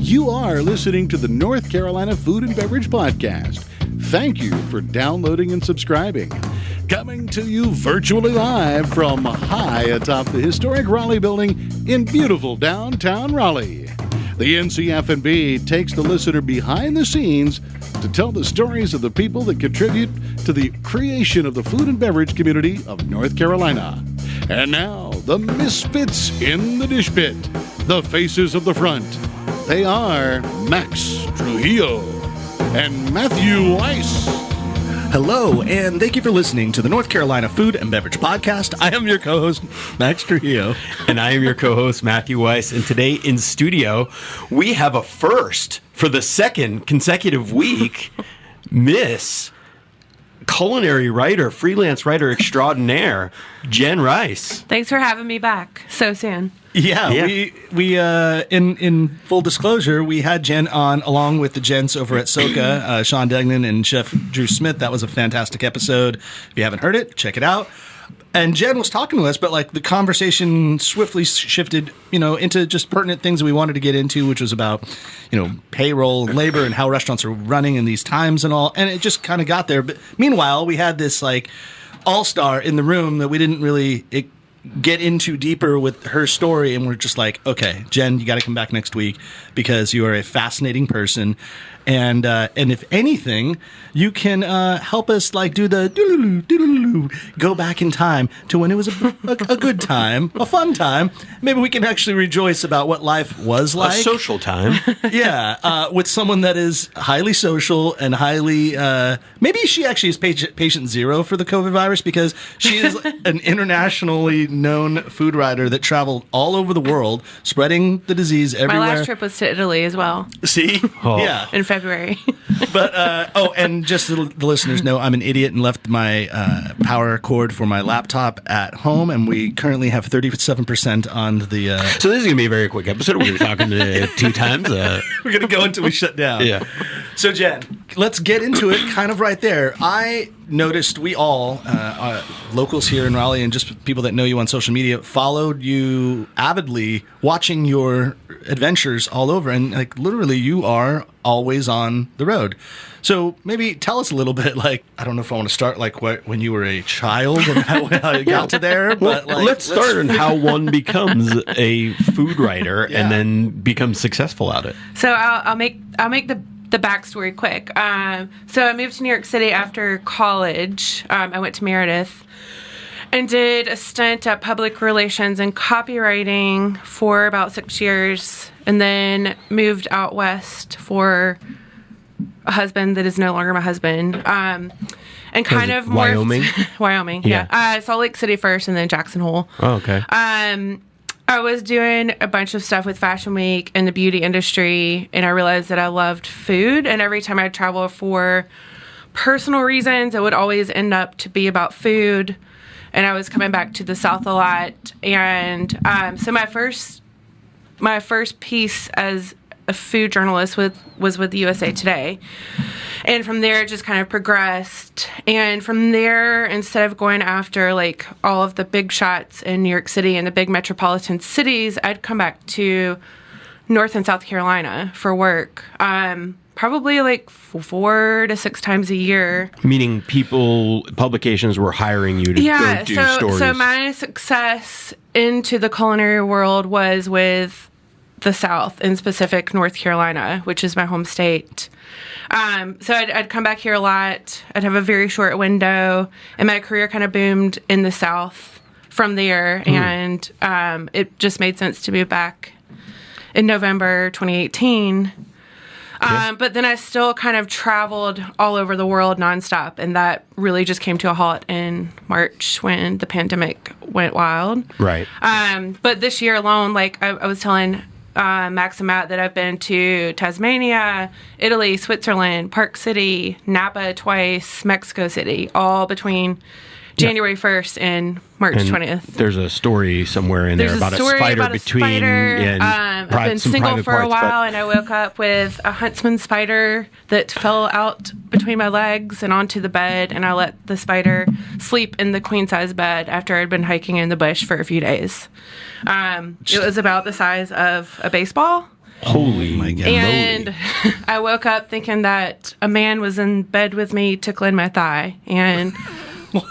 You are listening to the North Carolina Food and Beverage Podcast. Thank you for downloading and subscribing. Coming to you virtually live from high atop the historic Raleigh building in beautiful downtown Raleigh. The NCF&B takes the listener behind the scenes to tell the stories of the people that contribute to the creation of the food and beverage community of North Carolina. And now, the misfits in the dish pit, the faces of the front. They are Max Trujillo and Matthew Weiss. Hello, and thank you for listening to the North Carolina Food and Beverage Podcast. I am your co-host, Max Trujillo. And I am your co-host, Matthew Weiss. And today in studio, we have a first for the second consecutive week, Miss Culinary Writer, Freelance Writer Extraordinaire, Jenn Rice. Thanks for having me back so soon. Yeah. We in full disclosure, we had Jenn on along with the gents over at Soka, Sean Degnan and Chef Drew Smith. That was a fantastic episode. If you haven't heard it, check it out. And Jenn was talking to us, but like the conversation swiftly shifted, into just pertinent things that we wanted to get into, which was about, payroll and labor and how restaurants are running in these times and all. And it just kind of got there. But meanwhile, we had this like all-star in the room that we didn't really get into deeper with her story, and we're just like, okay, Jenn, you got to come back next week because you are a fascinating person, and if anything, you can help us like do the doodaloo, go back in time to when it was a good time, a fun time. Maybe we can actually rejoice about what life was like. A social time. Yeah, with someone that is highly social and highly, maybe she actually is patient zero for the COVID virus because she is an internationally known food writer that traveled all over the world, spreading the disease everywhere. My last trip was to Italy as well. See? Oh. Yeah. In February. But, and just so the listeners know, I'm an idiot and left my power cord for my laptop at home, and we currently have 37% on the... So this is going to be a very quick episode. We're going to be talking two times. We're going to go until we shut down. Yeah. So, Jenn, let's get into it kind of right there. I noticed we all, locals here in Raleigh and just people that know you on social media, followed you avidly, watching your adventures all over. And like literally, you are always on the road. So maybe tell us a little bit, like, I don't know if I want to start like when you were a child and how you got to there. But well, let's start on how one becomes a food writer and then becomes successful at it. So I'll make the backstory quick. So I moved to New York City after college. I went to Meredith and did a stint at public relations and copywriting for about 6 years, and then moved out west for a husband that is no longer my husband. And kind of more Wyoming? Wyoming, yeah. Salt Lake City first, and then Jackson Hole. Oh, okay. I was doing a bunch of stuff with Fashion Week and the beauty industry, and I realized that I loved food, and every time I'd travel for personal reasons, it would always end up to be about food, and I was coming back to the South a lot, and so my first piece as a food journalist was with USA Today. And from there, it just kind of progressed. And from there, instead of going after like all of the big shots in New York City and the big metropolitan cities, I'd come back to North and South Carolina for work. Probably like 4 to 6 times a year. Meaning publications were hiring you to go do stories. So my success into the culinary world was with the South, in specific North Carolina, which is my home state. So I'd come back here a lot. I'd have a very short window, and my career kind of boomed in the South from there. And it just made sense to move back in November 2018. But then I still kind of traveled all over the world nonstop, and that really just came to a halt in March when the pandemic went wild. Right. But this year alone, like I was telling Max and Matt that I've been to Tasmania, Italy, Switzerland, Park City, Napa twice, Mexico City, all between January 1st and March 20th. There's a story somewhere in there about a spider between. I've been single for a while, and I woke up with a huntsman spider that fell out between my legs and onto the bed, and I let the spider sleep in the queen size bed after I'd been hiking in the bush for a few days. It was about the size of a baseball. Holy my God. And I woke up thinking that a man was in bed with me tickling my thigh, and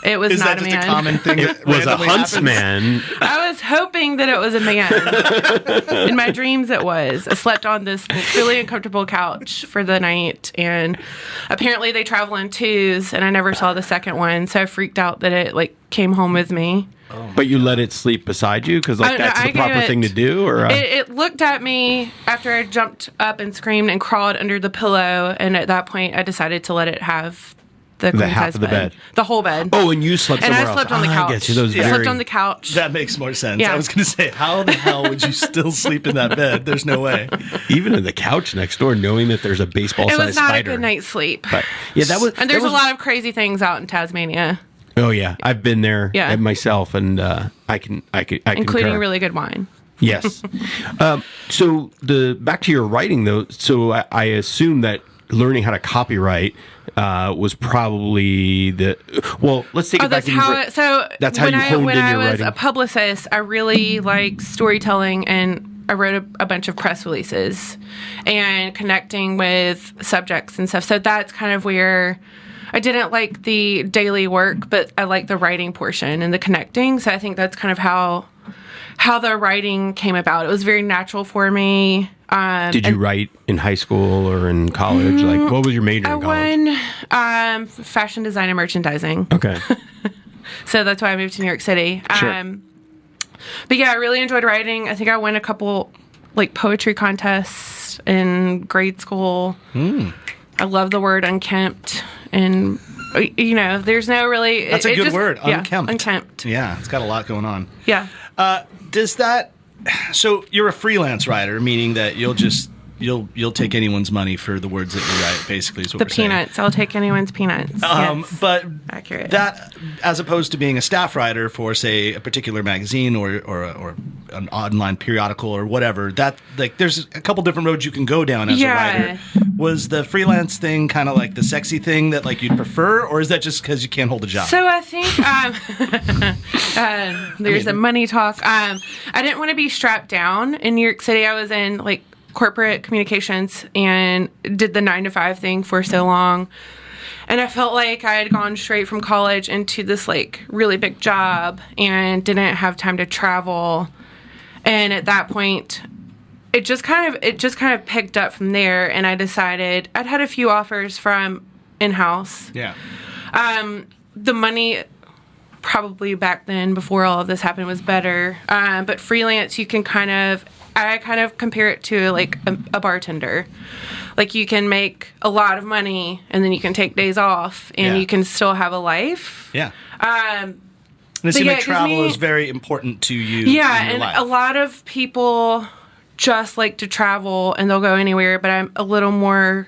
it was Is not that just a man. a common thing? It was a huntsman. I was hoping that it was a man. In my dreams, it was. I slept on this really uncomfortable couch for the night, and apparently they travel in twos, and I never saw the second one, so I freaked out that it came home with me. But you let it sleep beside you because that's the proper thing to do, or it looked at me after I jumped up and screamed and crawled under the pillow, and at that point I decided to let it have the queen half size of the bed. The whole bed. Oh, and you slept And somewhere I slept else. on the I couch. get you. Those I slept very- on the couch. That makes more sense. Yeah. I was going to say, how the hell would you still sleep in that bed? There's no way. Even in the couch next door, knowing that there's a baseball-sized It was not spider. a good night's sleep. But yeah, that was. And there's that was, a lot of crazy things out in Tasmania, Oh yeah, I've been there Yeah. myself, and I can including concur. really good wine. Yes. So back to your writing though. So I assume that learning how to copyright was probably let's take it back. That's to how. that's how when you honed when in I your was writing. a publicist, I really liked storytelling, and I wrote a bunch of press releases and connecting with subjects and stuff. So that's kind of where I didn't like the daily work, but I like the writing portion and the connecting. So I think that's kind of how the writing came about. It was very natural for me. Did you write in high school or in college? Like, what was your major in college? I won fashion design and merchandising. Okay. So that's why I moved to New York City. Sure. But yeah, I really enjoyed writing. I think I won a couple poetry contests in grade school. I love the word unkempt, and there's no really. That's a good word, Yeah, unkempt. unkempt. Yeah, it's got a lot going on. Yeah. Does that? So you're a freelance writer, meaning that you'll take anyone's money for the words that you write. Basically, is what The we're saying. peanuts. I'll take anyone's peanuts. Yes. But Accurate. that, as opposed to being a staff writer for, say, a particular magazine or an online periodical or whatever, that there's a couple different roads you can go down as a writer. Was the freelance thing kind of like the sexy thing that you'd prefer, or is that just because you can't hold a job? So I think there's a money talk. I didn't want to be strapped down in New York City. I was in corporate communications and did the 9-to-5 thing for so long. And I felt like I had gone straight from college into this really big job and didn't have time to travel. And at that point, it just kind of picked up from there. And I decided I'd had a few offers from in-house. Yeah. The money probably back then, before all of this happened, was better. But freelance, I kind of compare it to a bartender. You can make a lot of money and then you can take days off and you can still have a life. Yeah. And it seems like travel is very important to you. Yeah, in your and life. a lot of people just like to travel and they'll go anywhere, but I'm a little more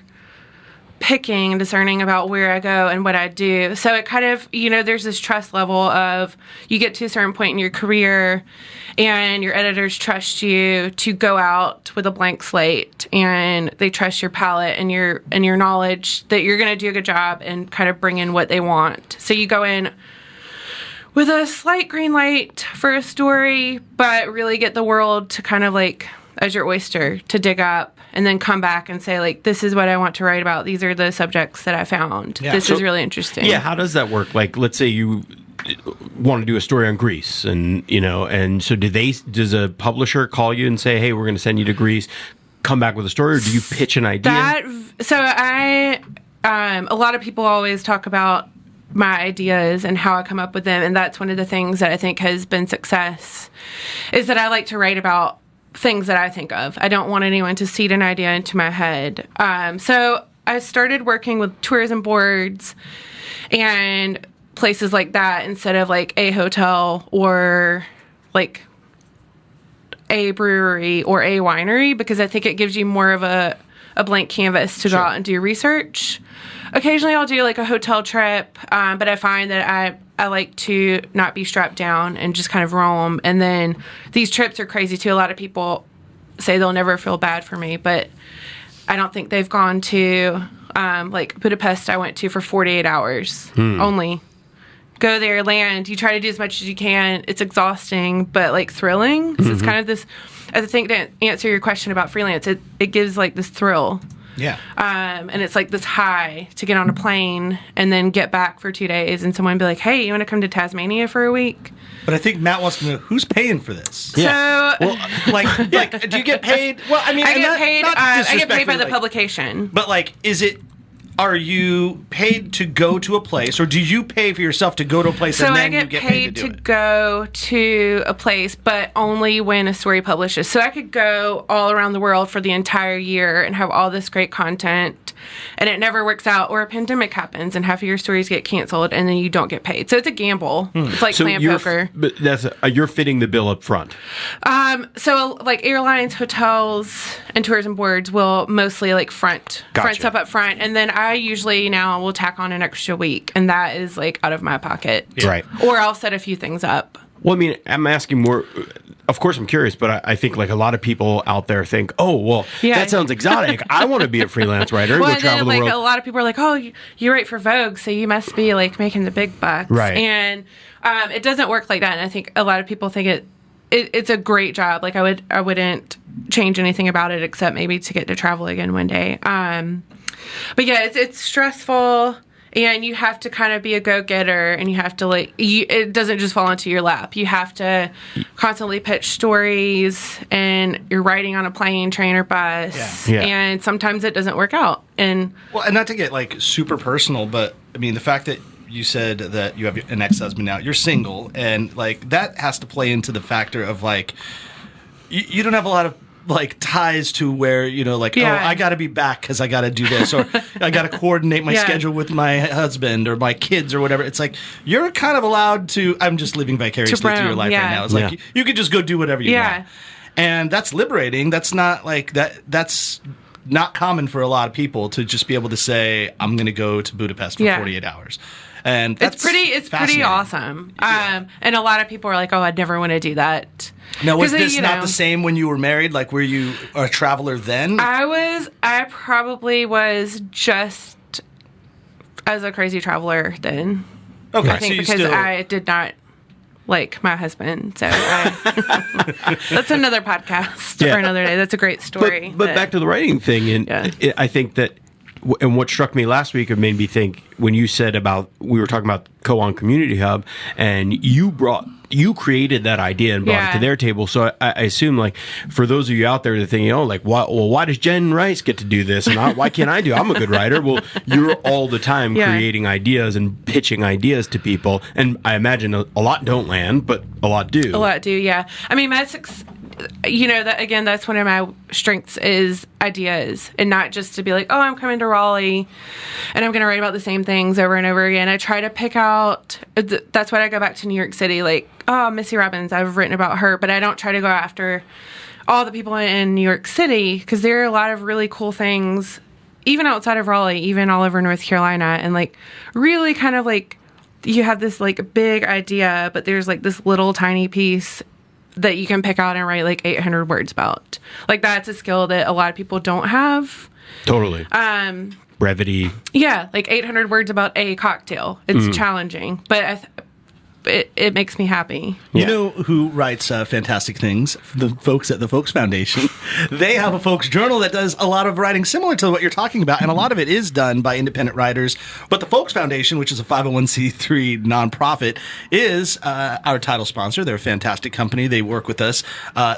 picking and discerning about where I go and what I do. So it kind of, there's this trust level of you get to a certain point in your career and your editors trust you to go out with a blank slate and they trust your palette and your knowledge that you're going to do a good job and kind of bring in what they want. So you go in with a slight green light for a story, but really get the world to kind of as your oyster to dig up and then come back and say, this is what I want to write about. These are the subjects that I found. Yeah. This is really interesting. Yeah, how does that work? Let's say you want to do a story on Greece, and so does a publisher call you and say, hey, we're going to send you to Greece, come back with a story, or do you pitch an idea? A lot of people always talk about my ideas and how I come up with them, and that's one of the things that I think has been success, is that I like to write about things that I think of. I don't want anyone to seed an idea into my head. So I started working with tourism boards and places like that instead of a hotel or a brewery or a winery, because I think it gives you more of a blank canvas to go out and do research. Occasionally I'll do a hotel trip, but I find that I like to not be strapped down and just kind of roam. And then these trips are crazy too. A lot of people say they'll never feel bad for me, but I don't think they've gone to Budapest. I went to for 48 hours only. go there, land, you try to do as much as you can. It's exhausting, but like thrilling. So it's kind of this, I think, to answer your question about freelance, it gives like this thrill. Yeah. And it's like this high to get on a plane and then get back for 2 days and someone be like, hey, you want to come to Tasmania for a week? But I think Matt wants to know who's paying for this. Yeah. So, well, like, do you get paid? Well, I mean, I get paid. I get paid by the like, publication. But like, are you paid to go to a place, or do you pay for yourself to go to a place and then you get paid to do it? Go to a place, but only when a story publishes. So I could go all around the world for the entire year and have all this great content, and it never works out, or a pandemic happens and half of your stories get canceled and then you don't get paid. So it's a gamble. It's like playing poker. But you're fitting the bill up front. So like airlines, hotels, and tourism boards will mostly like front stuff up front, and then I usually now will tack on an extra week, and that is like out of my pocket. Yeah. Right. Or I'll set a few things up. Well, I mean, I'm asking more. Of course, I'm curious, but I think like a lot of people out there think, oh, well, that sounds exotic. I want to be a freelance writer. Well, and go travel then, the world. A lot of people are like, oh, you write for Vogue, so you must be like making the big bucks. Right. And it doesn't work like that. And I think a lot of people think it's a great job. Like I wouldn't change anything about it except maybe to get to travel again one day. But yeah, it's stressful. And you have to kind of be a go-getter, and you have to it doesn't just fall into your lap. You have to constantly pitch stories, and you're riding on a plane, train, or bus. Yeah. And sometimes it doesn't work out. And not to get like super personal, but I mean, the fact that you said that you have an ex-husband now, you're single, and like that has to play into the factor of like, you don't have a lot of like ties to where, oh, I got to be back because I got to do this, or I got to coordinate my schedule with my husband or my kids or whatever. It's like you're kind of allowed to. I'm just living vicariously through your life right now. It's like you could just go do whatever you want, and that's liberating. That's not like that. That's not common for a lot of people to just be able to say, I'm going to go to Budapest for 48 hours. And that's it's pretty awesome. And a lot of people are like, oh, I'd never want to do that. Now, was this not the same when you were married? Like, were you a traveler then? I probably was just as a crazy traveler then. Okay. I think because I did not like my husband. So that's another podcast for another day. That's a great story. But back to the writing thing. And I think that, and what struck me last week, it made me think when you said we were talking about Koan Community Hub, and you created that idea and brought it to their table. So I assume, like, for those of you out there that think, like, why does Jenn Rice get to do this, and why can't I do? I'm a good writer. Well, you're all the time creating ideas and pitching ideas to people, and I imagine a lot don't land, but a lot do. A lot do, yeah. I mean, that's one of my strengths is ideas, and not just to be like, oh, I'm coming to Raleigh and I'm going to write about the same things over and over again. I try to pick out, that's why I go back to New York City, like, oh, Missy Robbins, I've written about her, but I don't try to go after all the people in New York City, because there are a lot of really cool things, even outside of Raleigh, even all over North Carolina, and like really kind of like you have this like big idea, but there's like this little tiny piece that you can pick out and write like 800 words about. Like that's a skill that a lot of people don't have. Totally. Brevity. Yeah, like 800 words about a cocktail. It's challenging, but it makes me happy. You know who writes fantastic things? The folks at the Folks Foundation. They have a folks journal that does a lot of writing similar to what you're talking about, and a lot of it is done by independent writers. But the Folks Foundation, which is a 501c3 nonprofit, is our title sponsor. They're a fantastic company. They work with us.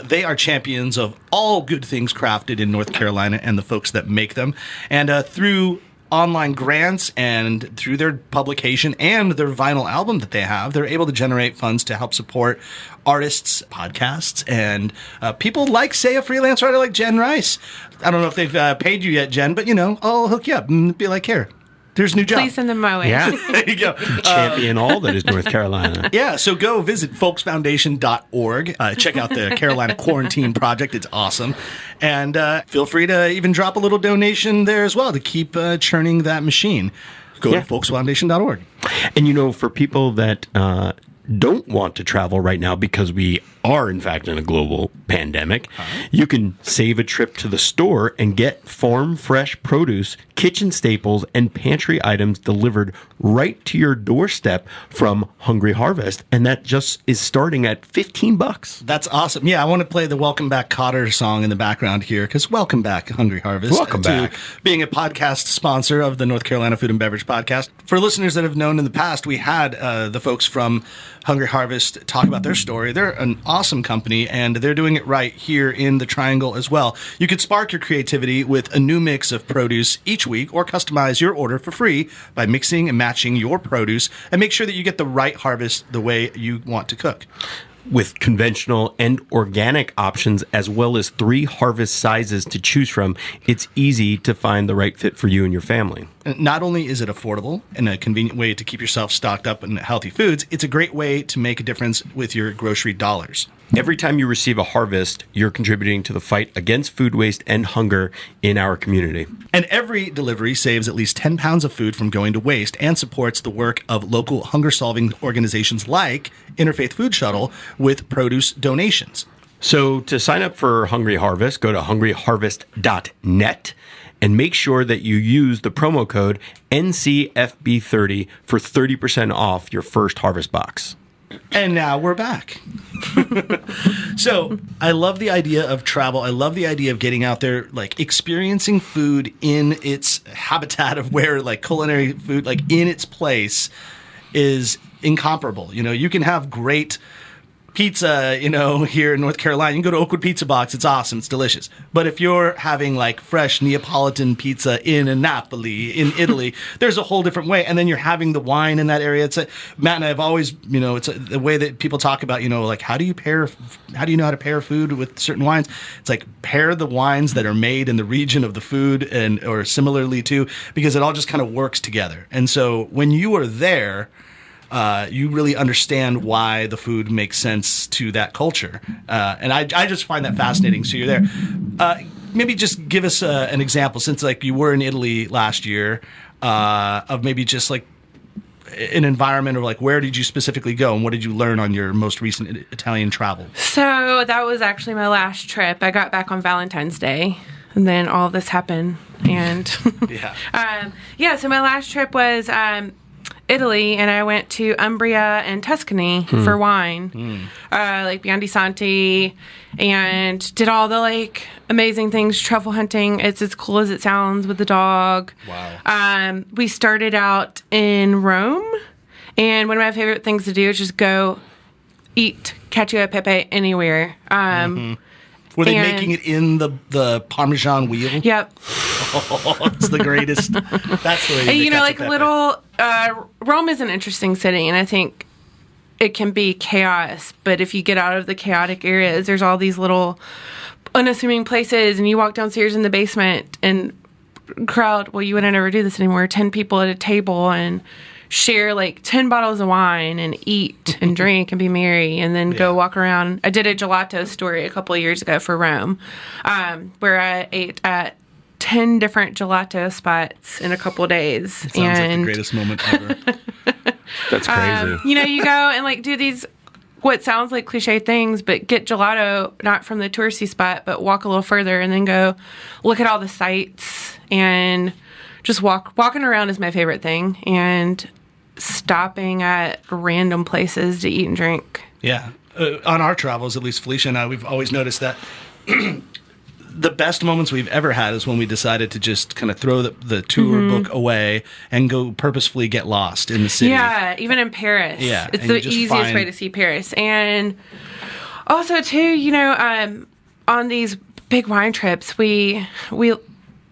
They are champions of all good things crafted in North Carolina and the folks that make them. And through online grants and through their publication and their vinyl album that they have, they're able to generate funds to help support artists, podcasts, and people like, say, a freelance writer like Jenn Rice. I don't know if they've paid you yet, Jen, but, I'll hook you up and be like, here, here's a new job. Please send them my way. Yeah. There you go. Champion all that is North Carolina. Yeah, so go visit folksfoundation.org. Check out the Carolina Quarantine Project. It's awesome. And feel free to even drop a little donation there as well to keep churning that machine. Go to folksfoundation.org. And, for people that don't want to travel right now because we are, in fact, in a global pandemic, you can save a trip to the store and get farm fresh produce, kitchen staples, and pantry items delivered right to your doorstep from Hungry Harvest. And that just is starting at $15. That's awesome. Yeah, I want to play the Welcome Back Cotter song in the background here, because welcome back, Hungry Harvest. Welcome back. Being a podcast sponsor of the North Carolina Food and Beverage Podcast. For listeners that have known in the past, we had the folks from Hungry Harvest talk about their story. They're an awesome company, and they're doing it right here in the Triangle as well. You could spark your creativity with a new mix of produce each week, or customize your order for free by mixing and matching your produce, and make sure that you get the right harvest the way you want to cook. With conventional and organic options, as well as 3 harvest sizes to choose from, it's easy to find the right fit for you and your family. And not only is it affordable and a convenient way to keep yourself stocked up in healthy foods, it's a great way to make a difference with your grocery dollars. Every time you receive a harvest, you're contributing to the fight against food waste and hunger in our community. And every delivery saves at least 10 pounds of food from going to waste and supports the work of local hunger-solving organizations like Interfaith Food Shuttle with produce donations. So to sign up for Hungry Harvest, go to hungryharvest.net and make sure that you use the promo code NCFB30 for 30% off your first harvest box. And now we're back. So I love the idea of travel. I love the idea of getting out there, like experiencing food in its habitat of where like culinary food, like in its place, is incomparable. You know, you can have great pizza, you know, here in North Carolina. You can go to Oakwood Pizza Box. It's awesome. It's delicious. But if you're having like fresh Neapolitan pizza in Napoli, in Italy, there's a whole different way. And then you're having the wine in that area. Matt and I have always, you know, the way that people talk about, you know, like how do you know how to pair food with certain wines? It's like pair the wines that are made in the region of the food and or similarly too, because it all just kind of works together. And so when you are there, you really understand why the food makes sense to that culture. And I just find that fascinating. So you're there. Maybe just give us an example, since like you were in Italy last year, of maybe just like an environment, or like where did you specifically go and what did you learn on your most recent Italian travel? So that was actually my last trip. I got back on Valentine's Day, and then all of this happened. And so my last trip was Italy, and I went to Umbria and Tuscany for wine, like Biondi Santi, and did all the like amazing things, truffle hunting. It's as cool as it sounds with the dog. Wow. We started out in Rome, and one of my favorite things to do is just go eat cacio e pepe anywhere. Were they making it in the Parmesan wheel? Yep. Oh, it's the greatest. That's the way you know, like little. Rome is an interesting city, and I think it can be chaos. But if you get out of the chaotic areas, there's all these little unassuming places, and you walk downstairs in the basement, and crowd. Well, you wouldn't ever do this anymore. 10 people at a table and share like 10 bottles of wine and eat and drink and be merry, and then go walk around. I did a gelato story a couple of years ago for Rome, where I ate at 10 different gelato spots in a couple of days. It sounds like the greatest moment ever. That's crazy. You know, you go and like do these what sounds like cliche things, but get gelato not from the touristy spot, but walk a little further and then go look at all the sights, and just walking around is my favorite thing, and stopping at random places to eat and drink. Yeah. On our travels, at least Felicia and I, we've always noticed that the best moments we've ever had is when we decided to just kind of throw the tour book away and go purposefully get lost in the city. Yeah, even in Paris. Yeah. It's the easiest way to see Paris. And also, too, you know, on these big wine trips, we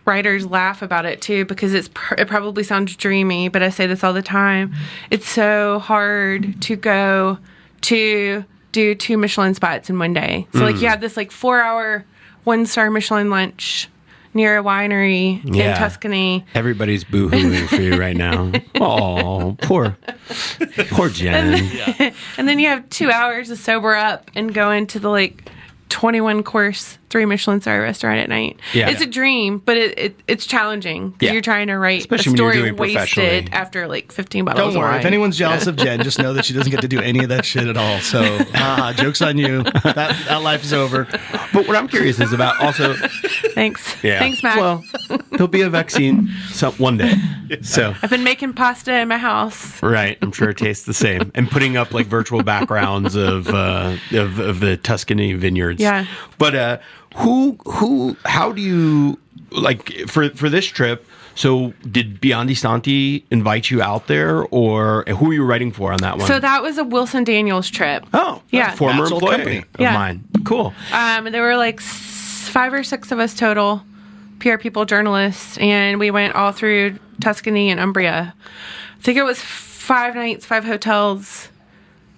writers laugh about it too, because it probably sounds dreamy, but I say this all the time. It's so hard to go to do 2 Michelin spots in one day. So like you have this like 4-hour 1-star Michelin lunch near a winery in Tuscany. Everybody's boo-hooing for you right now. Oh, poor Jenn. And then you have 2 hours to sober up and go into the like 21 course 3 Michelin star restaurant at night. Yeah. It's a dream, but it's challenging. Yeah. You're trying to write Especially a when you're story doing it professionally. wasted after like 15 bottles Don't of worry. wine. If anyone's jealous of Jen, just know that she doesn't get to do any of that shit at all. So, joke's on you. That life is over. But what I'm curious is about also. Thanks. Yeah. Thanks, Matt. Well, there'll be a vaccine one day. So. I've been making pasta in my house. Right, I'm sure it tastes the same, and putting up like virtual backgrounds of the Tuscany vineyards. Yeah. But how do you like for this trip? So did Biondi Stanti invite you out there, or who were you writing for on that one? So that was a Wilson Daniels trip. Oh, yeah. former Matt's old employee company. of Yeah. mine. Cool. There were like 5 or 6 of us total, PR people, journalists, and we went all through Tuscany and Umbria. I think it was 5 nights, 5 hotels,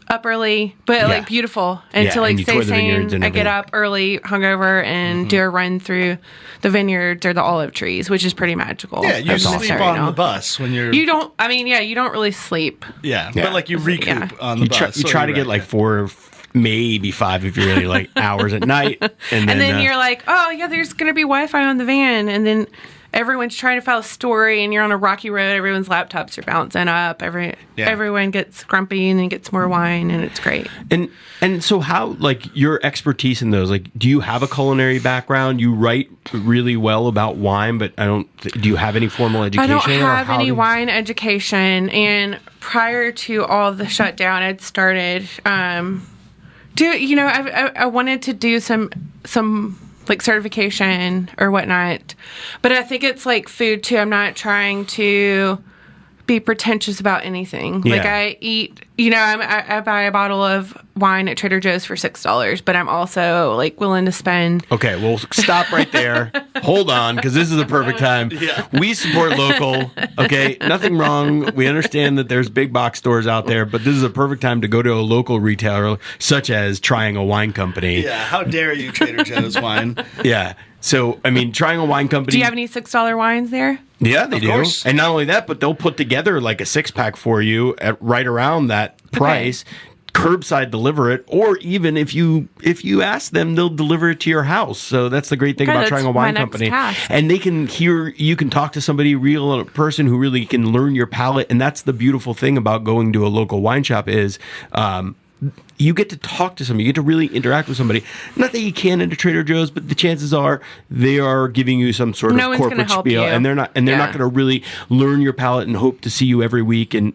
up early, but like beautiful. And Yeah, to like and you stay tour the vineyards sane, and I get everything. up early, hungover, and do a run through the vineyards or the olive trees, which is pretty magical. Yeah, you That's all sleep there on now. the bus when you're. You don't. I mean, you don't really sleep. Yeah, Yeah. but like you recoup Yeah. on the bus. You so try to you're get right, like yeah. 4, maybe 5 if you're really like hours at night, and And then you're like, oh, yeah, there's going to be Wi-Fi on the van. And then everyone's trying to file a story, and you're on a rocky road. Everyone's laptops are bouncing up. Everyone gets grumpy and then gets more wine, and it's great. And so how, like, your expertise in those, like, do you have a culinary background? You write really well about wine, but do you have any formal education? I don't or have how any do- wine education. And prior to all the shutdown, I'd started, I wanted to do some like certification or whatnot. But I think it's like food too. I'm not trying to be pretentious about anything. Yeah. Like I eat, I buy a bottle of wine at Trader Joe's for $6, but I'm also like willing to spend. Okay, well, stop right there. Hold on, because this is the perfect time. Yeah. We support local. Okay, nothing wrong. We understand that there's big box stores out there, but this is a perfect time to go to a local retailer, such as Trying a Wine Company. Yeah, how dare you, Trader Joe's wine? Yeah. So, I mean, Trying a Wine Company. Do you have any $6 wines there? Yeah, they Of do. course. And not only that, but they'll put together like a 6-pack for you at right around that price. Curbside deliver it, or even if you ask them, they'll deliver it to your house. So that's the great thing Okay, about that's Trying a my Wine next Company. task. And they can you can talk to somebody, real person who really can learn your palate. And that's the beautiful thing about going to a local wine shop is you get to talk to somebody. You get to really interact with somebody. Not that you can at a Trader Joe's, but the chances are they are giving you some sort No of one's corporate gonna help spiel, you. and they're not going to really learn your palate and hope to see you every week and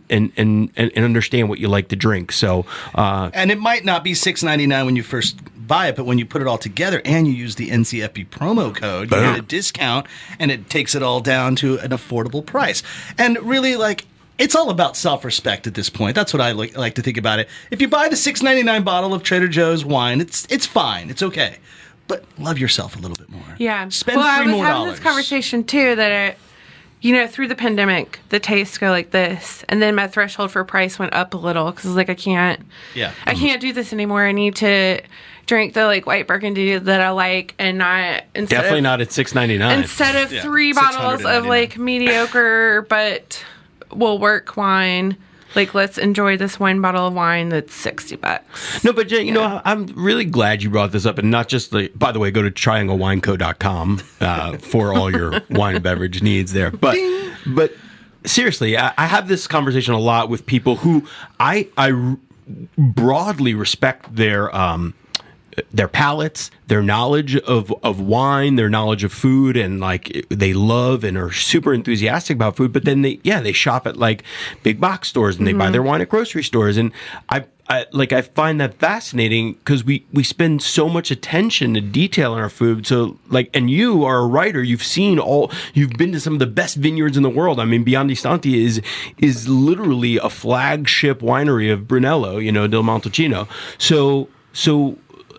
understand what you like to drink. So, And it might not be $6.99 when you first buy it, but when you put it all together and you use the NCFB promo code, you get a discount, and it takes it all down to an affordable price. And really, like, it's all about self-respect at this point. That's what I like to think about it. If you buy the $6.99 bottle of Trader Joe's wine, it's fine. It's okay. But love yourself a little bit more. Yeah. Spend well, I $3 was more. having this conversation too that through the pandemic, the tastes go like this, and then my threshold for price went up a little because like I can't do this anymore. I need to drink the like white Burgundy that I like, and not definitely not at $6.99. instead of 3 bottles of like mediocre but will work wine. Like, let's enjoy this one bottle of wine that's $60. No, but Jen, I'm really glad you brought this up, and not just by the way, go to trianglewineco.com for all your wine and beverage needs there. But seriously, I have this conversation a lot with people who I broadly respect their palates, their knowledge of wine, their knowledge of food, and like they love and are super enthusiastic about food. But then they shop at like big box stores and they buy their wine at grocery stores. And I find that fascinating because we spend so much attention to detail in our food. So like, and you are a writer, you've been to some of the best vineyards in the world. I mean, Biondi Stanti is literally a flagship winery of Brunello, del Montalcino. So.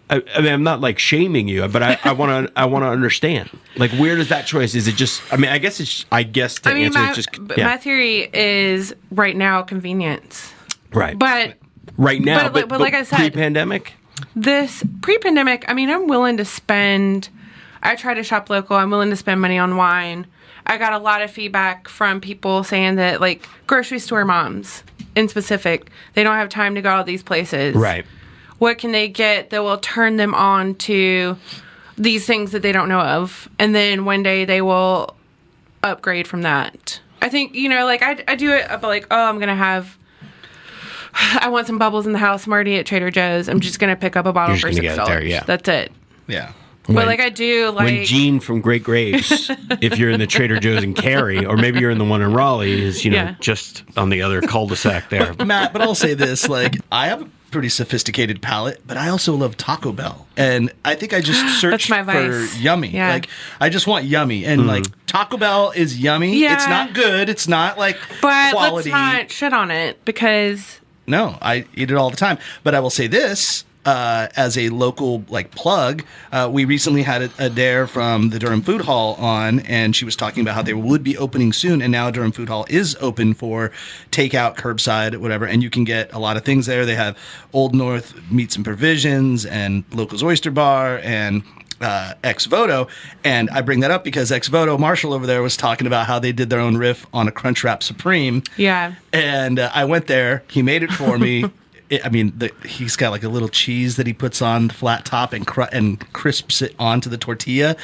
I mean, I'm not like shaming you, but I want to understand. Like, where does that choice? Is it just? I mean, I guess my theory is right now convenience. Right. But right now, but like I said, pre-pandemic. This pre-pandemic, I mean, I'm willing to spend. I try to shop local. I'm willing to spend money on wine. I got a lot of feedback from people saying that, like, grocery store moms in specific, they don't have time to go to all these places. Right. What can they get that will turn them on to these things that they don't know of. And then one day they will upgrade from that. I think, like I do it, but like, oh, I want some bubbles in the house. I'm already at Trader Joe's. I'm just going to pick up a bottle for $6. There, yeah. That's it. Yeah. But like I do, like when Gene from Great Grapes, if you're in the Trader Joe's in Cary, or maybe you're in the one in Raleigh, is just on the other cul-de-sac there. Matt, but I'll say this: like I have a pretty sophisticated palate, but I also love Taco Bell, and I think I just search my for vice. yummy. Yeah. Like I just want yummy, and like Taco Bell is yummy. Yeah. It's not good. It's not like but quality. let's not shit on it because No, I eat it all the time. But I will say this. As a local plug, we recently had a dare from the Durham Food Hall on, and she was talking about how they would be opening soon, and now Durham Food Hall is open for takeout, curbside, whatever, and you can get a lot of things there. They have Old North Meats and Provisions and Locals Oyster Bar and Ex Voto, and I bring that up because Ex Voto Marshall over there was talking about how they did their own riff on a Crunchwrap Supreme. Yeah, and I went there. He made it for me. He's got like a little cheese that he puts on the flat top and crisps it onto the tortilla.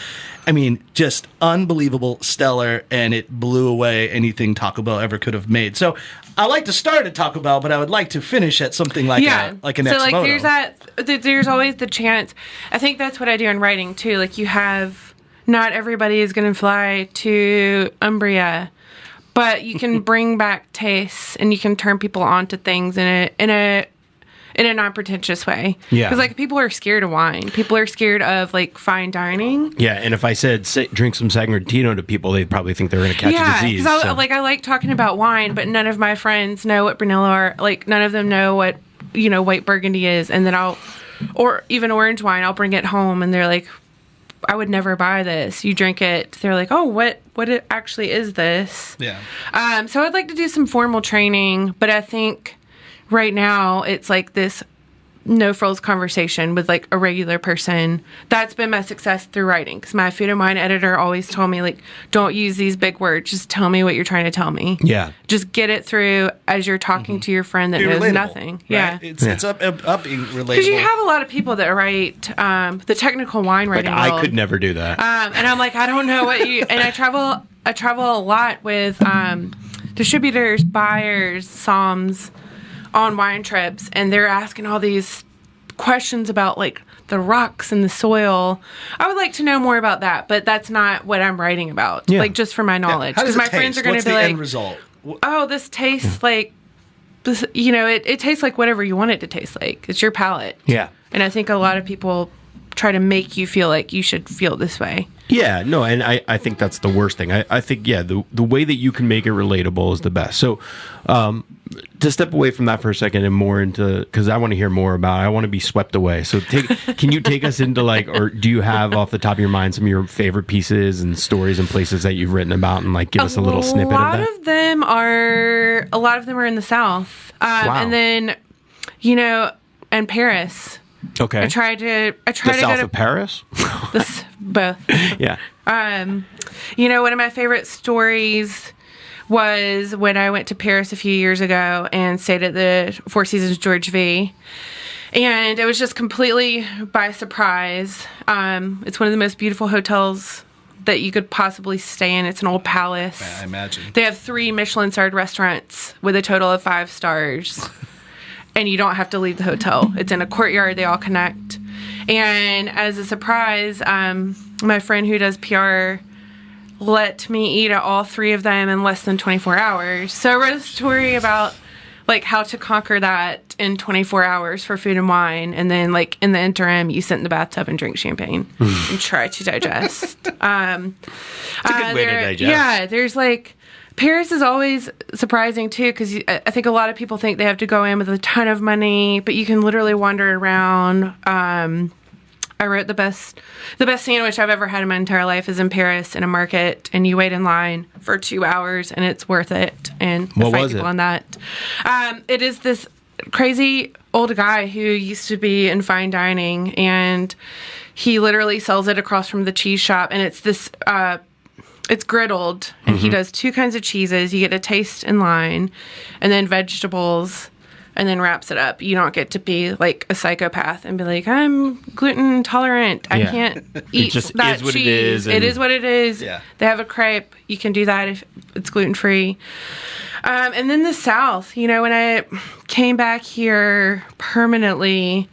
I mean, just unbelievable, stellar, and it blew away anything Taco Bell ever could have made. So I like to start at Taco Bell, but I would like to finish at something like an Ex So like Voto. there's always the chance. I think that's what I do in writing too. Like you have, not everybody is going to fly to Umbria. But you can bring back tastes, and you can turn people on to things in a non-pretentious way. Yeah. Because like people are scared of wine. People are scared of like fine dining. Yeah, and if I said drink some Sagrantino to people, they'd probably think they're going to catch a disease. Yeah, because I like talking about wine, but none of my friends know what Brunello are. Like none of them know what white Burgundy is, and then or even orange wine. I'll bring it home, and they're like, I would never buy this. You drink it. They're like, oh, what it actually is this? Yeah. So I'd like to do some formal training, but I think right now it's like this no frills conversation with like a regular person. That's been my success through writing, because my Food and Wine editor always told me like, don't use these big words. Just tell me what you're trying to tell me. Yeah. Just get it through as you're talking to your friend that Be knows relatable, nothing. Right? Yeah. It's up being relatable. Because you have a lot of people that write the technical wine writing I world. could never do that. And I'm like, I don't know what you... And I travel a lot with distributors, buyers, somms on wine trips, and they're asking all these questions about like the rocks and the soil. I would like to know more about that, but that's not what I'm writing about. Yeah. Like just for my knowledge. How does Because it my friends taste? are going What's to be the like, end result? oh, this tastes like... This, it tastes like whatever you want it to taste like. It's your palate. Yeah. And I think a lot of people try to make you feel like you should feel this way. Yeah, no, and I think that's the worst thing. I think, the way that you can make it relatable is the best. So to step away from that for a second and more into, because I want to hear more about it. I want to be swept away. So can you take us into like, or do you have off the top of your mind some of your favorite pieces and stories and places that you've written about, and like give us a little snippet of that? A lot of them are in the South. Wow. And then, and Paris. Okay. I try to South go to of Paris? both. Yeah. One of my favorite stories was when I went to Paris a few years ago and stayed at the Four Seasons George V. And it was just completely by surprise. It's one of the most beautiful hotels that you could possibly stay in. It's an old palace. I imagine. They have 3 Michelin-starred restaurants with a total of 5 stars. And you don't have to leave the hotel. It's in a courtyard. They all connect. And as a surprise, my friend who does PR let me eat at all 3 of them in less than 24 hours. So I wrote a story about like how to conquer that in 24 hours for Food and Wine. And then like in the interim, you sit in the bathtub and drink champagne and try to digest. It's a good way to digest. Yeah, there's like... Paris is always surprising, too, because I think a lot of people think they have to go in with a ton of money, but you can literally wander around. I wrote the best sandwich I've ever had in my entire life is in Paris in a market, and you wait in line for 2 hours, and it's worth it. And What I fight was people it? on that. It is this crazy old guy who used to be in fine dining, and he literally sells it across from the cheese shop, and it's this... It's griddled, and he does 2 kinds of cheeses. You get a taste in line, and then vegetables, and then wraps it up. You don't get to be like a psychopath and be like, I'm gluten intolerant. I can't eat that is what cheese. it is. It is what it is. Yeah. They have a crepe. You can do that if it's gluten free. And then the South, when I came back here permanently,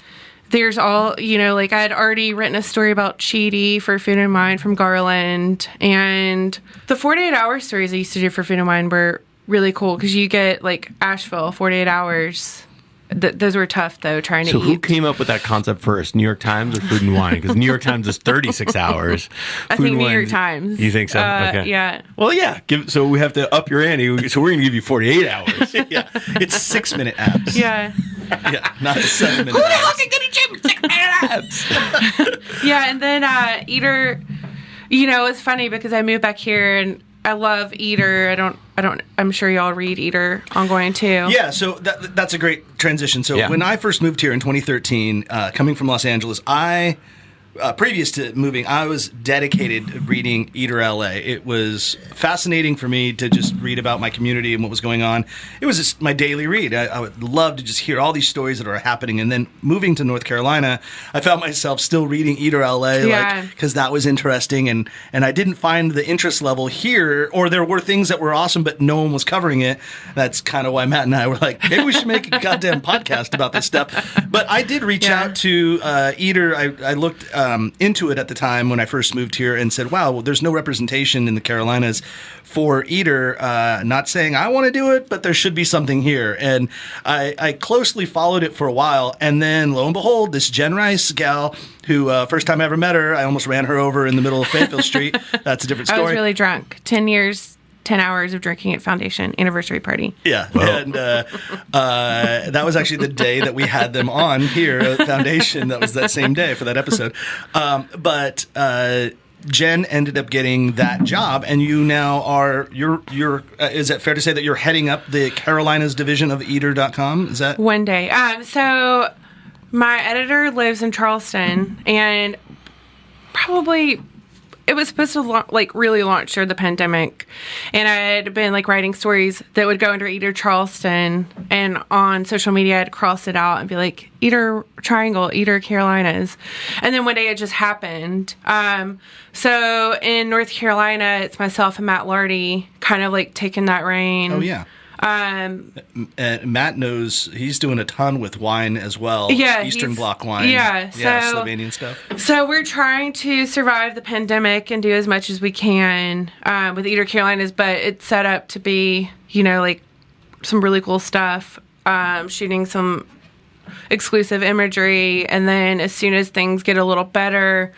there's all, I had already written a story about Cheaty for Food and Wine from Garland. And the 48-hour stories I used to do for Food and Wine were really cool because you get like Asheville, 48 hours. Those were tough, though, trying to eat. So who came up with that concept first, New York Times or Food and Wine? Because New York Times is 36 hours. I think New York Times. You think so? Okay. Yeah. Well, yeah. So we have to up your ante. So we're going to give you 48 hours. Yeah. It's 6-minute abs. Yeah. Yeah, not 7-minute Who the abs. hell can get a gym with 6-minute abs? Yeah, and then Eater, it's funny because I moved back here and I love Eater. I'm sure y'all read Eater ongoing too. Yeah, so that's a great transition. So Yeah. when I first moved here in 2013, coming from Los Angeles, previous to moving, I was dedicated to reading Eater LA. It was fascinating for me to just read about my community and what was going on. It was just my daily read. I would love to just hear all these stories that are happening. And then moving to North Carolina, I found myself still reading Eater LA, because that was interesting. And I didn't find the interest level here, or there were things that were awesome, but no one was covering it. That's kind of why Matt and I were like, maybe we should make a goddamn podcast about this stuff. But I did reach out to Eater. I looked into it at the time when I first moved here and said, wow, well, there's no representation in the Carolinas for Eater. Not saying I want to do it, but there should be something here. And I closely followed it for a while. And then lo and behold, this Jenn Rice gal who first time I ever met her, I almost ran her over in the middle of Fayetteville Street. That's a different story. I was really drunk. 10 hours of drinking at Foundation anniversary party. Yeah, and that was actually the day that we had them on here at Foundation. That was that same day for that episode. But Jenn ended up getting that job, and you now are you're. Is it fair to say that you're heading up the Carolinas division of Eater.com? Is that one day? So my editor lives in Charleston, and probably. It was supposed to really launch during the pandemic, and I had been writing stories that would go under Eater Charleston, and on social media I'd cross it out and be like Eater Triangle, Eater Carolinas, and then one day it just happened. So in North Carolina, it's myself and Matt Lardy kind of taking that reign. Oh yeah. Matt knows he's doing a ton with wine as well. Yeah, Eastern Bloc wine. Yeah, Slovenian stuff. So we're trying to survive the pandemic and do as much as we can with Eater Carolinas, but it's set up to be, some really cool stuff, shooting some exclusive imagery, and then as soon as things get a little better,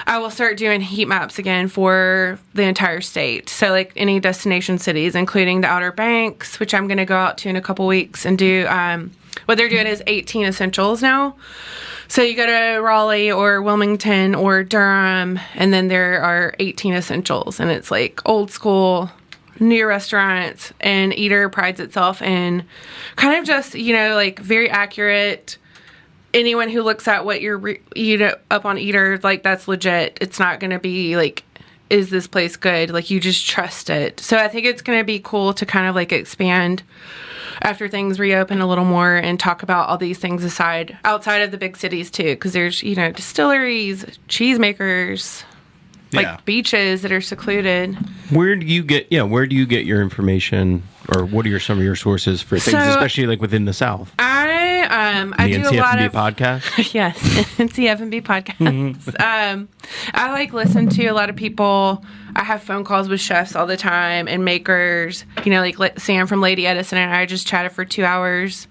I will start doing heat maps again for the entire state. So any destination cities, including the Outer Banks, which I'm going to go out to in a couple weeks and do, what they're doing is 18 essentials now. So you go to Raleigh or Wilmington or Durham, and then there are 18 essentials, and it's old school, new restaurants, and Eater prides itself in kind of just, very accurate. Anyone who looks at what you're up on Eater, that's legit. It's not going to be is this place good? You just trust it. So I think it's going to be cool to kind of expand after things reopen a little more and talk about all these things outside of the big cities too. Because there's, distilleries, cheesemakers, beaches that are secluded. Where do you get your information, or what are some of your sources for things, especially within the South? I do a lot of podcast. Yes, NCF&B podcasts. I listen to a lot of people. I have phone calls with chefs all the time and makers. Sam from Lady Edison and I just chatted for 2 hours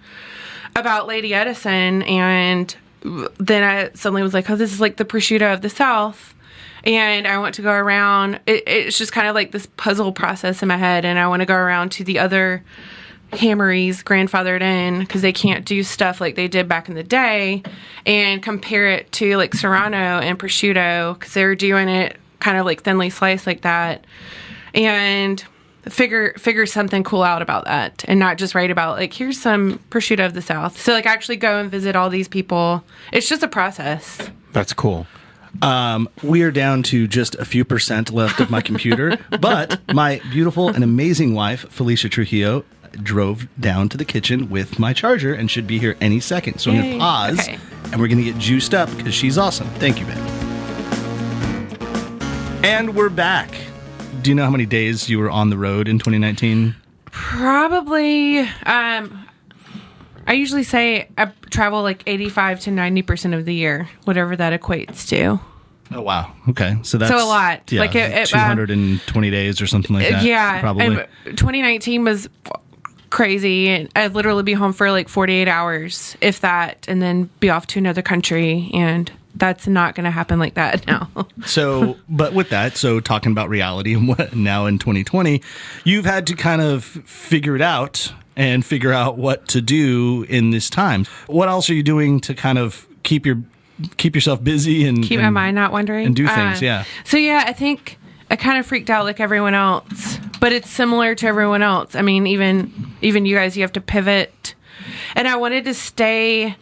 about Lady Edison, and then I suddenly was like, oh, this is the prosciutto of the South. And I want to go around. It's just kind of this puzzle process in my head, and I want to go around to the other hammeries grandfathered in because they can't do stuff like they did back in the day, and compare it to Serrano and prosciutto because they were doing it kind of thinly sliced like that, and figure something cool out about that, and not just write about here's some prosciutto of the South. So actually go and visit all these people. It's just a process. That's cool. We are down to just a few % left of my computer, but my beautiful and amazing wife, Felicia Trujillo, drove down to the kitchen with my charger and should be here any second. So I'm going to pause, Okay. and we're going to get juiced up because she's awesome. Thank you, Ben. And we're back. Do you know how many days you were on the road in 2019? Probably, I usually say I travel like 85 to 90% of the year, whatever that equates to. Oh, wow. Okay. So that's So a lot. Yeah, Like it 220 days or something like that. yeah. Probably. And 2019 was crazy. And I'd literally be home for like 48 hours, if that, and then be off to another country. And that's not going to happen like that now. So, but with that, so talking about reality and what now in 2020, you've had to kind of figure it out and figure out what to do in this time. What else are you doing to kind of keep yourself busy and Keep my mind not wandering. and do things? Yeah. So yeah, I think I kind of freaked out like everyone else, but it's similar to everyone else. I mean, even you guys, you have to pivot. And I wanted to stay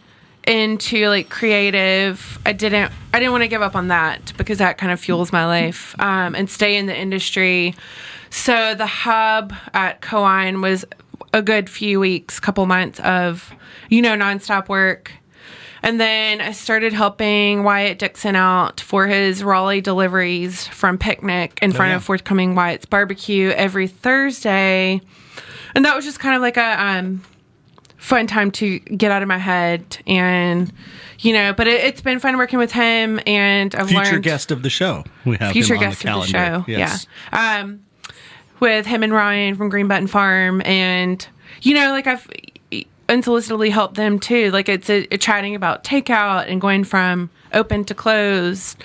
into like creative. I didn't want to give up on that because that kind of fuels my life, and stay in the industry. So the hub at Coine was a good few weeks, couple months of, nonstop work. And then I started helping Wyatt Dixon out for his Raleigh deliveries from Picnic in front of forthcoming Wyatt's Barbecue every Thursday. And that was just kind of like a fun time to get out of my head. And, but it's been fun working with him. And I've learned... Future guest of the show. We have Future him on guest the of the calendar. show. Yes. Yeah. With him and Ryan from Green Button Farm. And, like I've unsolicitedly helped them too. Like it's a chatting about takeout and going from open to closed.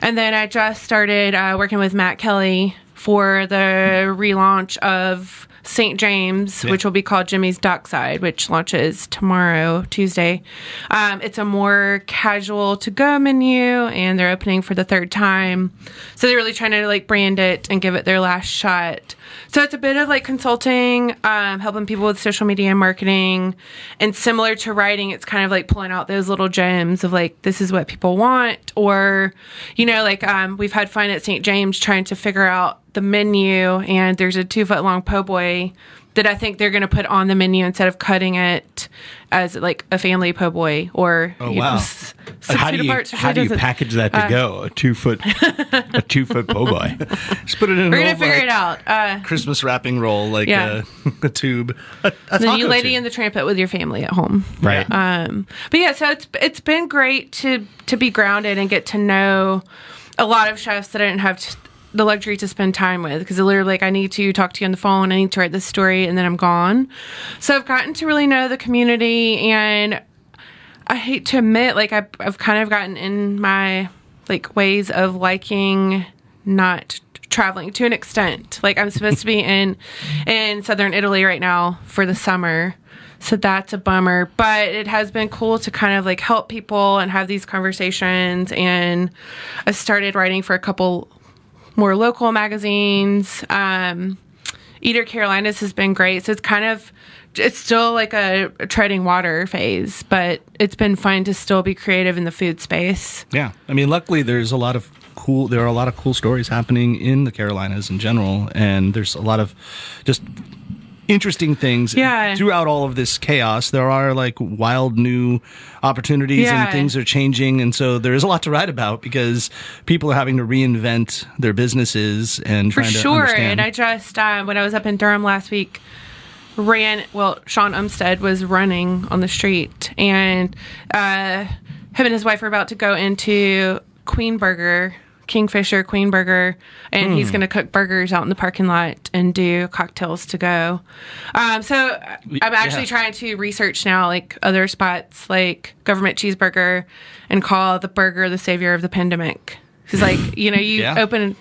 And then I just started working with Matt Kelly for the relaunch of St. James, which will be called Jimmy's Dockside, which launches tomorrow, Tuesday. It's a more casual to-go menu, and they're opening for the third time. So they're really trying to like brand it and give it their last shot. So it's a bit of like consulting, helping people with social media and marketing. And similar to writing, it's kind of like pulling out those little gems of like, this is what people want. Or, we've had fun at St. James trying to figure out the menu, and there's a 2-foot-long po' boy that I think they're going to put on the menu instead of cutting it as like a family po' boy or How do you package that to go? A 2-foot po' boy. Just put it in. We're gonna figure it out. Christmas wrapping roll, like a tube. Then you Lady and the Tramp it with your family at home, right? But yeah, so it's been great to be grounded and get to know a lot of chefs that I didn't have the luxury to spend time with, because literally I need to talk to you on the phone, I need to write this story, and then I'm gone. So I've gotten to really know the community, and I hate to admit, like I've kind of gotten in my like ways of liking not traveling to an extent. Like I'm supposed to be in southern Italy right now for the summer. So that's a bummer, but it has been cool to kind of like help people and have these conversations. And I started writing for a couple more local magazines. Eater Carolinas has been great. So it's still like a treading water phase, but it's been fun to still be creative in the food space. Yeah. I mean, luckily there are a lot of cool stories happening in the Carolinas in general. And there's a lot of just interesting things throughout all of this chaos. There are like wild new opportunities and things are changing, and so there is a lot to write about because people are having to reinvent their businesses and trying to understand. And I just when I was up in Durham last week, Sean Umstead was running on the street, and him and his wife were about to go into Kingfisher Queen Burger, and he's going to cook burgers out in the parking lot and do cocktails to go. So I'm actually trying to research now, like other spots like Government Cheeseburger, and call the burger the savior of the pandemic. Because like, you open,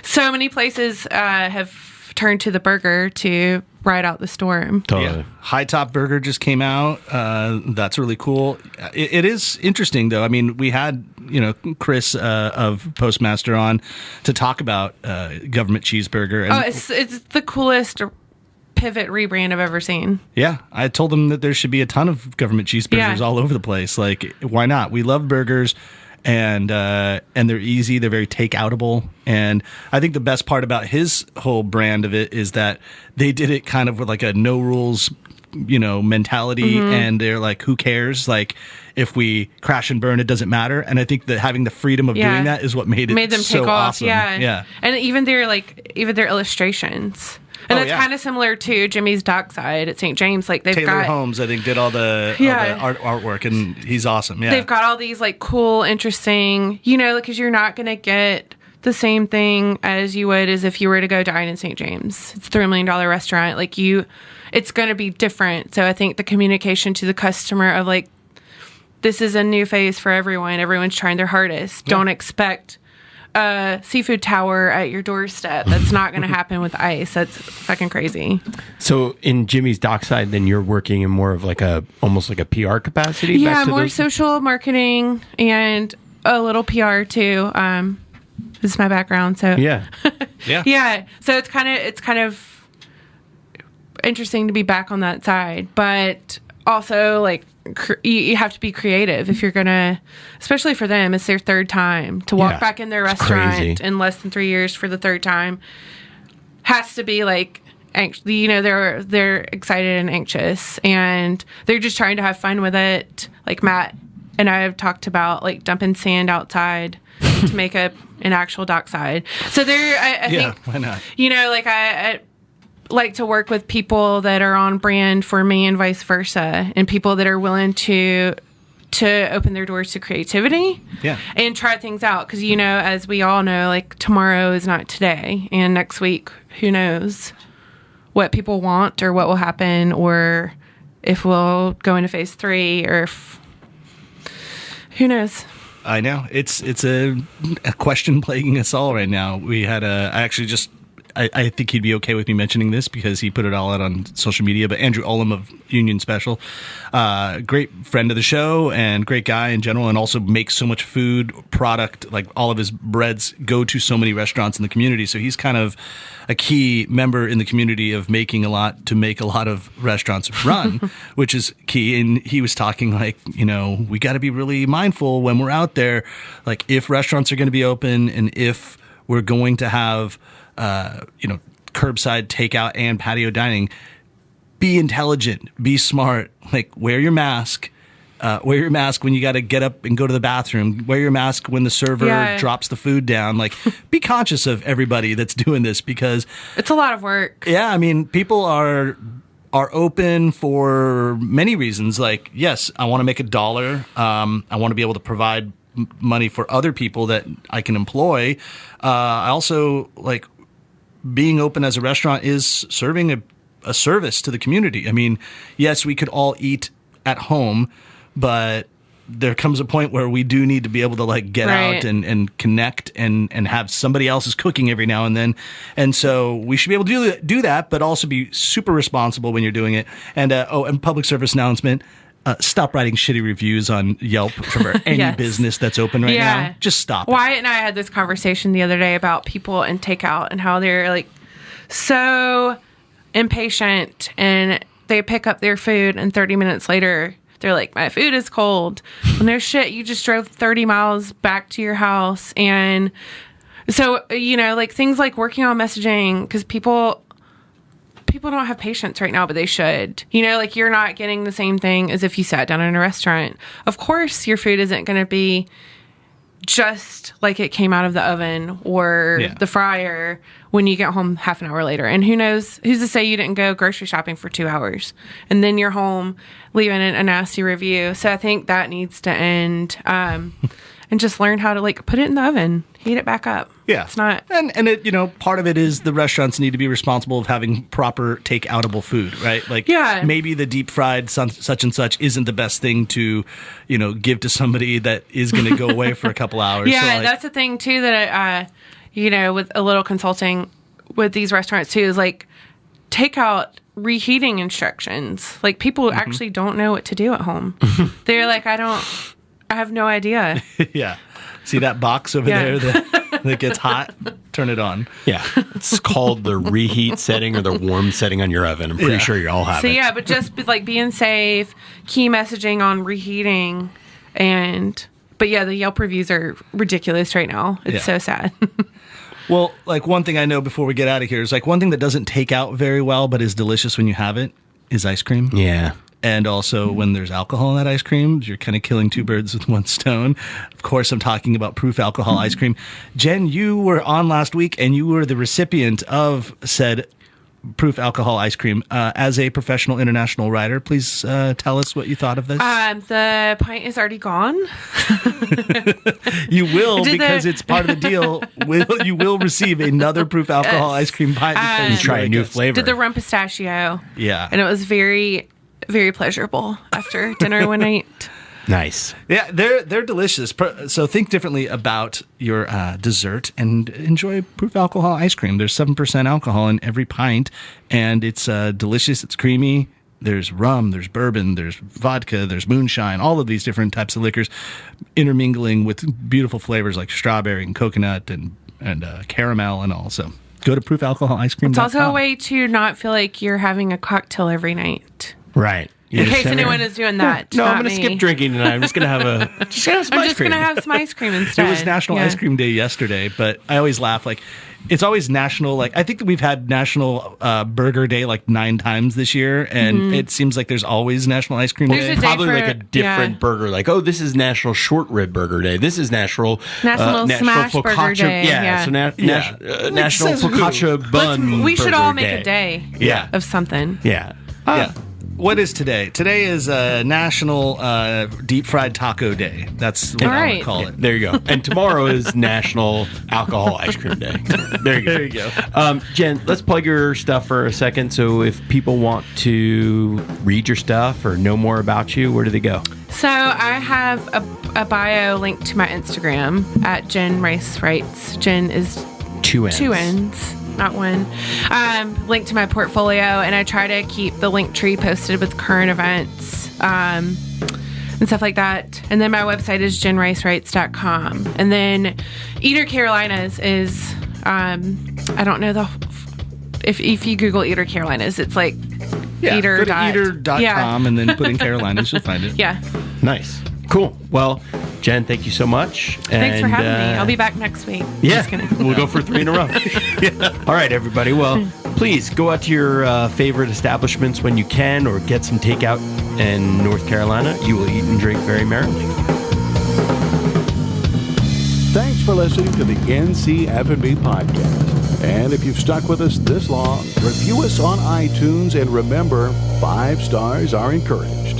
so many places have turned to the burger to ride out the storm. Totally. Yeah. High Top Burger just came out. That's really cool. It is interesting, though. I mean, we had Chris of Postmaster on to talk about Government Cheeseburger. And it's the coolest pivot rebrand I've ever seen. Yeah, I told them that there should be a ton of Government Cheeseburgers all over the place. Like, why not? We love burgers. and they're easy. They're very take-outable. And I think the best part about his whole brand of it is that they did it kind of with like a no rules, mentality. And they're like, who cares? Like, if we crash and burn, it doesn't matter. And I think that having the freedom of doing that is what made them so take off. awesome. Yeah. And even their illustrations. And that's kind of similar to Jimmy's Dockside at St. James. Like they've Taylor got Holmes, I think, did all the artwork, and he's awesome. Yeah, they've got all these like cool, interesting, because you're not going to get the same thing as you would as if you were to go dine in St. James. It's a $3 million restaurant. Like it's going to be different. So I think the communication to the customer of like, this is a new phase for everyone. Everyone's trying their hardest. Don't expect a seafood tower at your doorstep. That's not going to happen with ice. That's fucking crazy. So in Jimmy's Dockside, then you're working in more of like almost like a PR capacity? Yeah, more social marketing and a little PR too. This is my background. So yeah. Yeah. So it's kind of interesting to be back on that side, but also like you have to be creative if you're gonna, especially for them, it's their third time to walk back in their restaurant in less than 3 years for the third time. Has to be like, they're excited and anxious, and they're just trying to have fun with it. Like Matt and I have talked about like dumping sand outside to make an actual dockside. So I think, why not? I like to work with people that are on brand for me and vice versa, and people that are willing to open their doors to creativity and try things out. Because, as we all know, like tomorrow is not today, and next week, who knows what people want or what will happen, or if we'll go into phase 3, or who knows. I know it's a question plaguing us all right now. We had I think he'd be okay with me mentioning this because he put it all out on social media, but Andrew Olam of Union Special, great friend of the show and great guy in general, and also makes so much food product. Like all of his breads go to so many restaurants in the community. So he's kind of a key member in the community of making a lot to make a lot of restaurants run, which is key. And he was talking like, we got to be really mindful when we're out there, like if restaurants are going to be open and if we're going to have curbside takeout and patio dining, be intelligent, be smart, like wear your mask when you got to get up and go to the bathroom, wear your mask when the server drops the food down, like be conscious of everybody that's doing this, because it's a lot of work. Yeah. I mean, people are open for many reasons. Like, yes, I want to make $1. I want to be able to provide money for other people that I can employ. I also like being open as a restaurant is serving a service to the community. I mean, yes, we could all eat at home, but there comes a point where we do need to be able to like get out and connect and have somebody else's cooking every now and then. And so we should be able to do that, but also be super responsible when you're doing it. And, and public service announcement. Stop writing shitty reviews on Yelp for any business that's open right now. Just stop. Wyatt and I had this conversation the other day about people and takeout and how they're like so impatient, and they pick up their food and 30 minutes later they're like, my food is cold. Well, no shit, you just drove 30 miles back to your house. And so, like things like working on messaging, because people don't have patience right now, but they should. Like you're not getting the same thing as if you sat down in a restaurant. Of course, your food isn't going to be just like it came out of the oven or the fryer when you get home half an hour later. And who knows, who's to say you didn't go grocery shopping for 2 hours and then you're home leaving a nasty review. So I think that needs to end. And just learn how to like put it in the oven, heat it back up. Yeah. It's not. And it, part of it is the restaurants need to be responsible of having proper take-outable food, right? Like maybe the deep fried such and such isn't the best thing to, give to somebody that is going to go away for a couple hours. Yeah. So like, that's the thing too that, with a little consulting with these restaurants too, is like takeout reheating instructions. Like people actually don't know what to do at home. They're like, I have no idea. Yeah. See that box over there that gets hot? Turn it on. Yeah. It's called the reheat setting or the warm setting on your oven. I'm pretty sure you all have it. So, but just like being safe, key messaging on reheating, but But yeah, the Yelp reviews are ridiculous right now. It's so sad. Well, like one thing I know before we get out of here is like one thing that doesn't take out very well but is delicious when you have it is ice cream. Yeah. And also when there's alcohol in that ice cream, you're kind of killing two birds with one stone. Of course, I'm talking about proof alcohol ice cream. Jen, you were on last week and you were the recipient of said proof alcohol ice cream. As a professional international rider, please tell us what you thought of this. The pint is already gone. You will, because it's part of the deal. You will receive another proof alcohol ice cream pint. You try a new flavor. Did the rum pistachio. Yeah. And it was very, very pleasurable after dinner one night. Nice. Yeah, they're delicious. So think differently about your dessert and enjoy proof alcohol ice cream. There's 7% alcohol in every pint, and it's delicious. It's creamy. There's rum, there's bourbon, there's vodka, there's moonshine, all of these different types of liquors intermingling with beautiful flavors like strawberry and coconut and caramel and all. So go to proofalcoholicecream.com. It's also a way to not feel like you're having a cocktail every night. Right. In case anyone is doing that. No, not I'm going to me. skip drinking tonight. I'm just going to have some I'm ice just cream. going to have some ice cream instead. It was National Ice Cream Day yesterday, but I always laugh. Like, it's always national. Like, I think that we've had National Burger Day like 9 times this year, and it seems like there's always National Ice Cream There's Day. a day Probably for- like a different yeah. burger. Like, oh, this is National Short Rib Burger Day. This is National Smash Burger Day. Yeah, so National says who? Focaccia Bun. We should Burger all make a day Yeah. of something. Yeah. Yeah. What is today? Today is National Deep Fried Taco Day. That's what All I would right. call it. There you go. And tomorrow is National Alcohol Ice Cream Day. There you go. There you go. Jen, let's plug your stuff for a second. So if people want to read your stuff or know more about you, where do they go? So I have a bio link to my Instagram at Jenn Rice Writes. Jen is 2 N's. 2 N's, not one. Link to my portfolio, and I try to keep the link tree posted with current events and stuff like that. And then my website is jennricewrites.com. And then Eater Carolinas is I don't know if you Google Eater Carolinas, it's like Eater. Go to eater.com Yeah. and then put in Carolinas, you'll find it. Yeah. Nice. Cool. Well, Jen, thank you so much. Thanks for having me. I'll be back next week. Yeah, Just kidding. we'll go for 3 in a row. All right, everybody. Well, please go out to your favorite establishments when you can, or get some takeout in North Carolina. You will eat and drink very merrily. Thanks for listening to the NC F&B podcast. And if you've stuck with us this long, review us on iTunes, and remember, 5 stars are encouraged.